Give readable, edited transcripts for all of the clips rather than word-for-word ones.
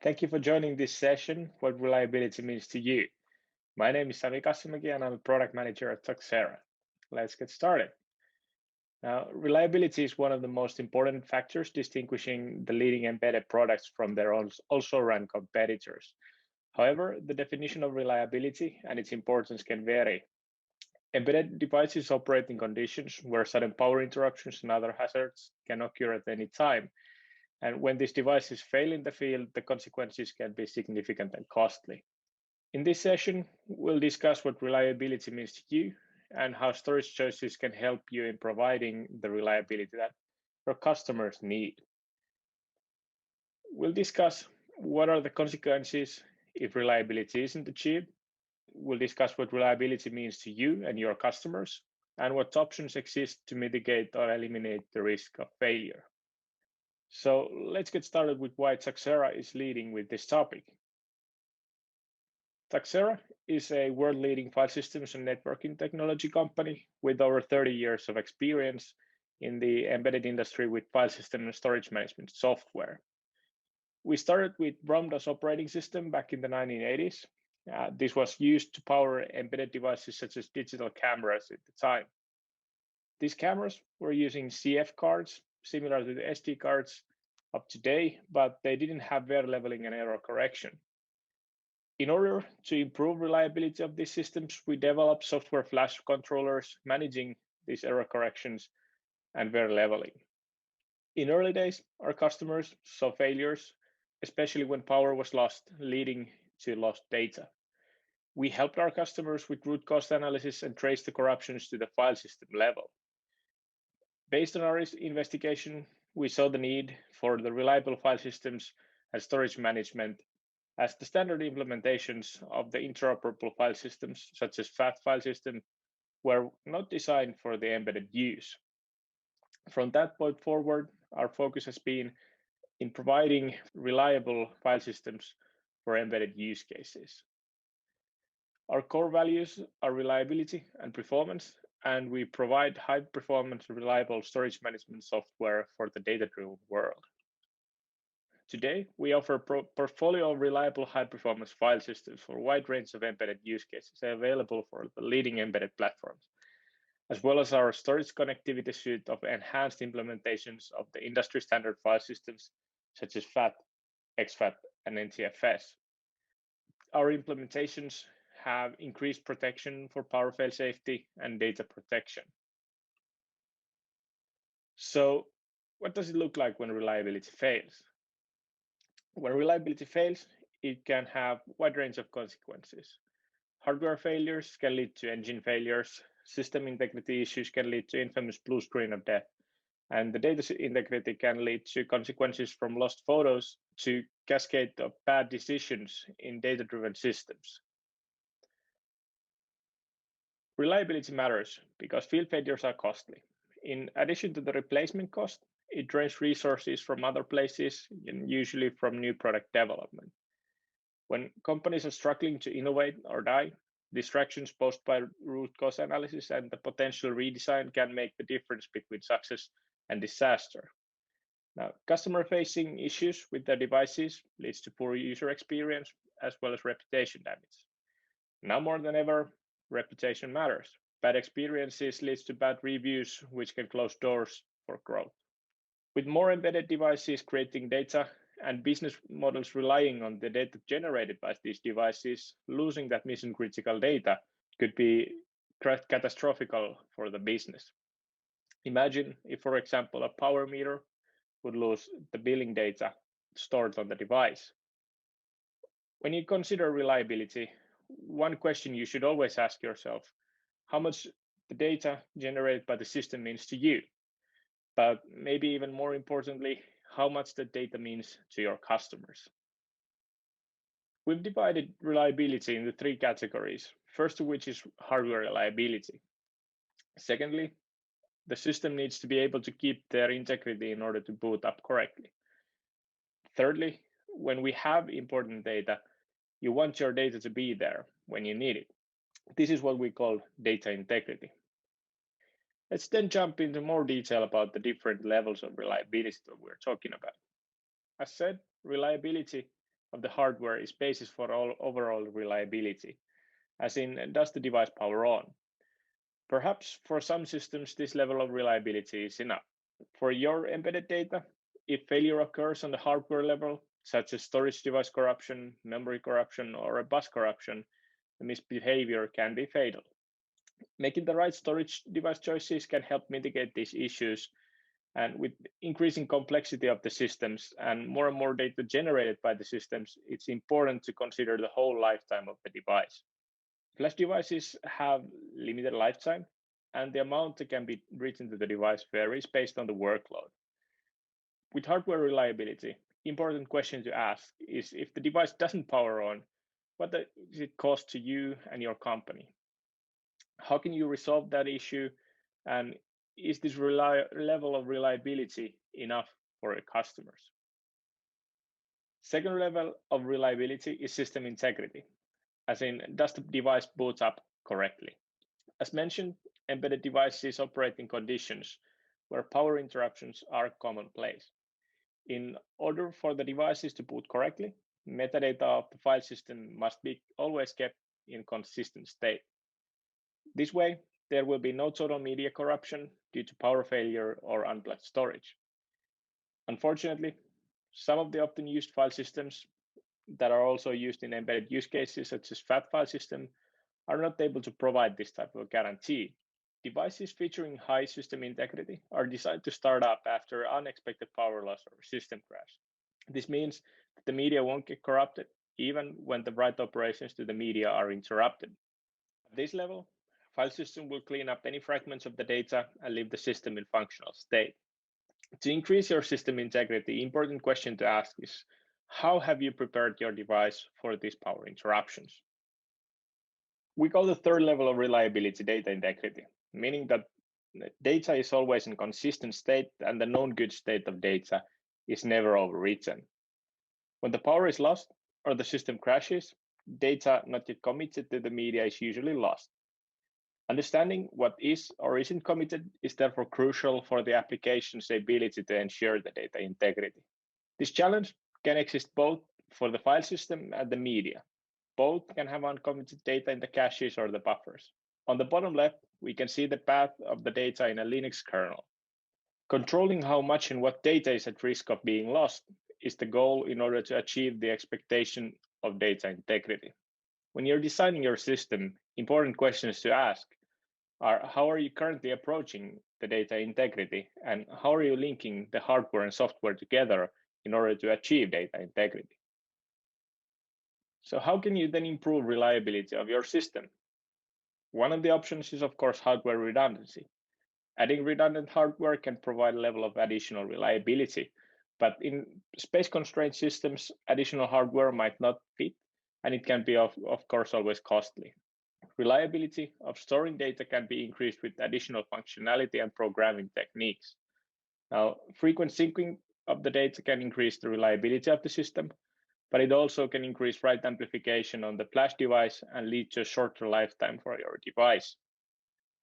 Thank you for joining this session, What Reliability Means to You. My name is Sami Kassimäki and I'm a product manager at Tuxera. Let's get started. Now, reliability is one of the most important factors distinguishing the leading embedded products from their also run competitors. However, the definition of reliability and its importance can vary. Embedded devices operate in conditions where sudden power interruptions and other hazards can occur at any time. And when these devices fail in the field, the consequences can be significant and costly. In this session, we'll discuss what reliability means to you and how storage choices can help you in providing the reliability that your customers need. We'll discuss what are the consequences if reliability isn't achieved. We'll discuss what reliability means to you and your customers and what options exist to mitigate or eliminate the risk of failure. So let's get started with why Tuxera is leading with this topic. Tuxera is a world-leading file systems and networking technology company with over 30 years of experience in the embedded industry with file system and storage management software. We started with ROM-DOS operating system back in the 1980s. This was used to power embedded devices such as digital cameras at the time. These cameras were using CF cards, similar to the SD cards of today, but they didn't have wear leveling and error correction. In order to improve reliability of these systems, we developed software flash controllers managing these error corrections and wear leveling. In early days, our customers saw failures, especially when power was lost, leading to lost data. We helped our customers with root cause analysis and traced the corruptions to the file system level. Based on our investigation, we saw the need for the reliable file systems and storage management as the standard implementations of the interoperable file systems, such as FAT file system, were not designed for the embedded use. From that point forward, our focus has been in providing reliable file systems for embedded use cases. Our core values are reliability and performance, and we provide high-performance, reliable storage management software for the data-driven world. Today, we offer a portfolio of reliable high-performance file systems for a wide range of embedded use cases available for the leading embedded platforms, as well as our storage connectivity suite of enhanced implementations of the industry standard file systems, such as FAT, exFAT, and NTFS. Our implementations have increased protection for power fail safety and data protection. So what does it look like when reliability fails? When reliability fails, it can have a wide range of consequences. Hardware failures can lead to engine failures, system integrity issues can lead to infamous blue screen of death, and the data integrity can lead to consequences from lost photos to cascade of bad decisions in data-driven systems. Reliability matters because field failures are costly. In addition to the replacement cost, it drains resources from other places, and usually from new product development. When companies are struggling to innovate or die, distractions posed by root cause analysis and the potential redesign can make the difference between success and disaster. Now, customer-facing issues with their devices leads to poor user experience as well as reputation damage. Now more than ever, reputation matters. Bad experiences leads to bad reviews, which can close doors for growth. With more embedded devices creating data and business models relying on the data generated by these devices, losing that mission-critical data could be catastrophic for the business. Imagine if, for example, a power meter would lose the billing data stored on the device. When you consider reliability, one question you should always ask yourself, how much the data generated by the system means to you? But maybe even more importantly, how much the data means to your customers. We've divided reliability into three categories, first of which is hardware reliability. Secondly, the system needs to be able to keep their integrity in order to boot up correctly. Thirdly, when we have important data, you want your data to be there when you need it. This is what we call data integrity. Let's then jump into more detail about the different levels of reliability that we're talking about. As said, reliability of the hardware is basis for all overall reliability, as in, does the device power on? Perhaps for some systems, this level of reliability is enough. For your embedded data, if failure occurs on the hardware level, such as storage device corruption, memory corruption, or a bus corruption, the misbehavior can be fatal. Making the right storage device choices can help mitigate these issues. And with increasing complexity of the systems and more data generated by the systems, it's important to consider the whole lifetime of the device. Flash devices have limited lifetime, and the amount that can be written to the device varies based on the workload. With hardware reliability, important question to ask is if the device doesn't power on, what does it cost to you and your company? How can you resolve that issue? And is this level of reliability enough for your customers? Second level of reliability is system integrity, as in, does the device boot up correctly? As mentioned, embedded devices operate in conditions where power interruptions are commonplace. In order for the devices to boot correctly, metadata of the file system must be always kept in consistent state. This way, there will be no total media corruption due to power failure or unplugged storage. Unfortunately, some of the often used file systems that are also used in embedded use cases, such as FAT file system, are not able to provide this type of guarantee. Devices featuring high system integrity are designed to start up after unexpected power loss or system crash. This means that the media won't get corrupted even when the write operations to the media are interrupted. At this level, file system will clean up any fragments of the data and leave the system in functional state. To increase your system integrity, important question to ask is, how have you prepared your device for these power interruptions? We call the third level of reliability data integrity, meaning that data is always in consistent state and the known good state of data is never overwritten. When the power is lost or the system crashes, data not yet committed to the media is usually lost. Understanding what is or isn't committed is therefore crucial for the application's ability to ensure the data integrity. This challenge can exist both for the file system and the media. Both can have uncommitted data in the caches or the buffers. On the bottom left, we can see the path of the data in a Linux kernel. Controlling how much and what data is at risk of being lost is the goal in order to achieve the expectation of data integrity. When you're designing your system, important questions to ask are, how are you currently approaching the data integrity, and how are you linking the hardware and software together in order to achieve data integrity? So how can you then improve reliability of your system? One of the options is, of course, hardware redundancy. Adding redundant hardware can provide a level of additional reliability, but in space-constrained systems, additional hardware might not fit, and it can be, of course, always costly. Reliability of storing data can be increased with additional functionality and programming techniques. Now, frequent syncing of the data can increase the reliability of the system, but it also can increase write amplification on the flash device and lead to a shorter lifetime for your device.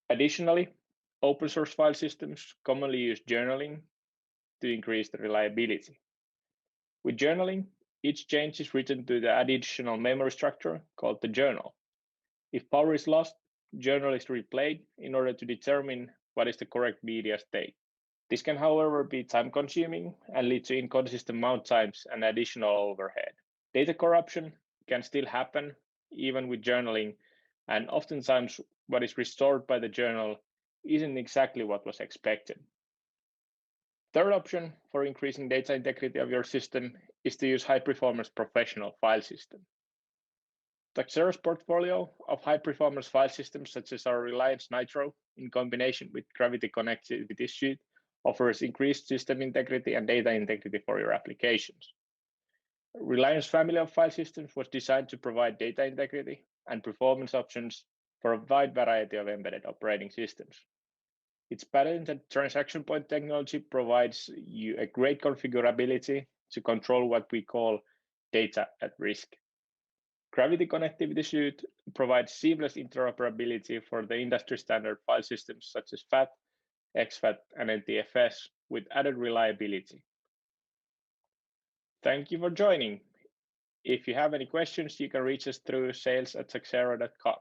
Additionally, open source file systems commonly use journaling to increase the reliability. With journaling, each change is written to the additional memory structure called the journal. If power is lost, journal is replayed in order to determine what is the correct media state. This can, however, be time-consuming and lead to inconsistent mount times and additional overhead. Data corruption can still happen even with journaling, and oftentimes what is restored by the journal isn't exactly what was expected. Third option for increasing data integrity of your system is to use high-performance professional file system. Tuxera's portfolio of high-performance file systems, such as our Reliance Nitro, in combination with Gravity Connectivity Suite, offers increased system integrity and data integrity for your applications. Reliance family of file systems was designed to provide data integrity and performance options for a wide variety of embedded operating systems. Its patented transaction point technology provides you a great configurability to control what we call data at risk. Gravity Connectivity Suite provides seamless interoperability for the industry standard file systems such as FAT, exFAT, and NTFS with added reliability. Thank you for joining. If you have any questions, you can reach us through sales@tuxera.com.